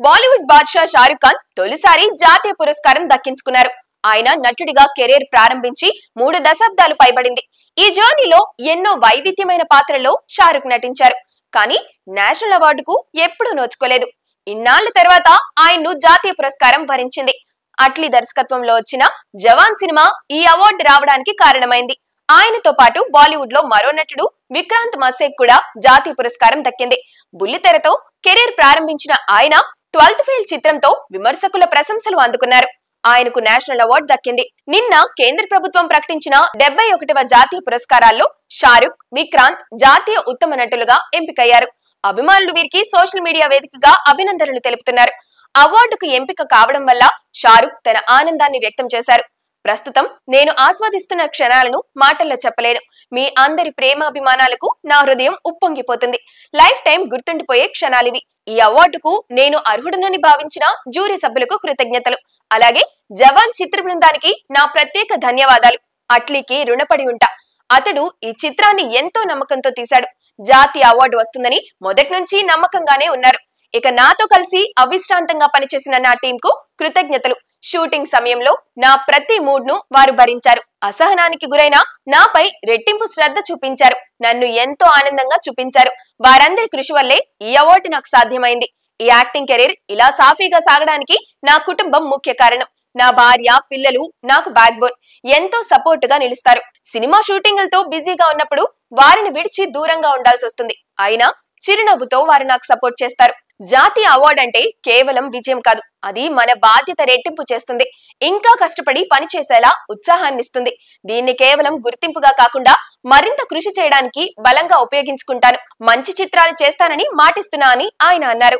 బాలీవుడ్ బాద్షా షారుఖ్ ఖాన్ తొలిసారి జాతీయ పురస్కారం దక్కించుకున్నారు. ఆయన నటుడిగా కెరీర్ ప్రారంభించి 3 దశాబ్దాలు పైబడింది. ఈ జర్నీలో ఎన్నో వైవిధ్యమైన పాత్రల్లో షారుఖ్ నటించారు. కానీ నేషనల్ అవార్డుకు ఎప్పుడూ నోచుకోలేదు. ఇన్నాళ్ల తర్వాత ఆయన్ను జాతీయ పురస్కారం వరించింది. అట్లీ దర్శకత్వంలో వచ్చిన జవాన్ సినిమా ఈ అవార్డు రావడానికి కారణమైంది. ఆయనతో పాటు బాలీవుడ్ లో మరో నటుడు విక్రాంత్ మసేక్ కూడా జాతీయ పురస్కారం దక్కింది. బుల్లితెరతో కెరీర్ ప్రారంభించిన ఆయన 12th ఫెయిల్ చిత్రంతో విమర్శకుల ప్రశంసలు అందుకున్నారు. ఆయనకు నేషనల్ అవార్డు దక్కింది. నిన్న కేంద్ర ప్రభుత్వం ప్రకటించిన 71వ జాతీయ పురస్కారాల్లో షారుఖ్, విక్రాంత్ జాతీయ ఉత్తమ నటులుగా ఎంపికయ్యారు. అభిమానులు వీరికి సోషల్ మీడియా వేదికగా అభినందనలు తెలుపుతున్నారు. అవార్డుకు ఎంపిక కావడం వల్ల షారుఖ్ తన ఆనందాన్ని వ్యక్తం చేశారు. ప్రస్తుతం నేను ఆస్వాదిస్తున్న క్షణాలను మాటల్లో చెప్పలేను. మీ అందరి ప్రేమాభిమానాలకు నా హృదయం ఉప్పొంగిపోతుంది. లైఫ్ టైం గుర్తుండిపోయే క్షణాలివి. ఈ అవార్డుకు నేను అర్హుడనని భావించిన జ్యూరీ సభ్యులకు కృతజ్ఞతలు. అలాగే జవాన్ చిత్ర బృందానికి నా ప్రత్యేక ధన్యవాదాలు. అట్లీకి రుణపడి ఉంటా. అతడు ఈ చిత్రాన్ని ఎంతో నమ్మకంతో తీశాడు. జాతీయ అవార్డు వస్తుందని మొదటి నుంచి నమ్మకంగానే ఉన్నారు. ఇక నాతో కలిసి అవిశ్రాంతంగా పనిచేసిన నా టీం కు కృతజ్ఞతలు. షూటింగ్ సమయంలో నా ప్రతి మూడ్ ను వారు భరించారు. అసహనానికి గురైన నాపై రెట్టింపు శ్రద్ధ చూపించారు. నన్ను ఎంతో ఆనందంగా చూపించారు. వారందరి కృషి వల్లే ఈ అవార్డు నాకు సాధ్యమైంది. ఈ యాక్టింగ్ కెరీర్ ఇలా సాఫీగా సాగడానికి నా కుటుంబం ముఖ్య కారణం. నా భార్య, పిల్లలు నాకు బ్యాక్ బోన్. ఎంతో సపోర్ట్ గా నిలుస్తారు. సినిమా షూటింగ్లతో బిజీగా ఉన్నప్పుడు వారిని విడిచి దూరంగా ఉండాల్సి వస్తుంది. అయినా చిరునవ్వుతో వారు నాకు సపోర్ట్ చేస్తారు. జాతీయ అవార్డు అంటే కేవలం విజయం కాదు, అది మన బాధ్యత రెట్టింపు చేస్తుంది. ఇంకా కష్టపడి పనిచేసేలా ఉత్సాహాన్నిస్తుంది. దీన్ని కేవలం గుర్తింపుగా కాకుండా మరింత కృషి చేయడానికి బలంగా ఉపయోగించుకుంటాను. మంచి చిత్రాలు చేస్తానని మాటిస్తున్నా అని ఆయన అన్నారు.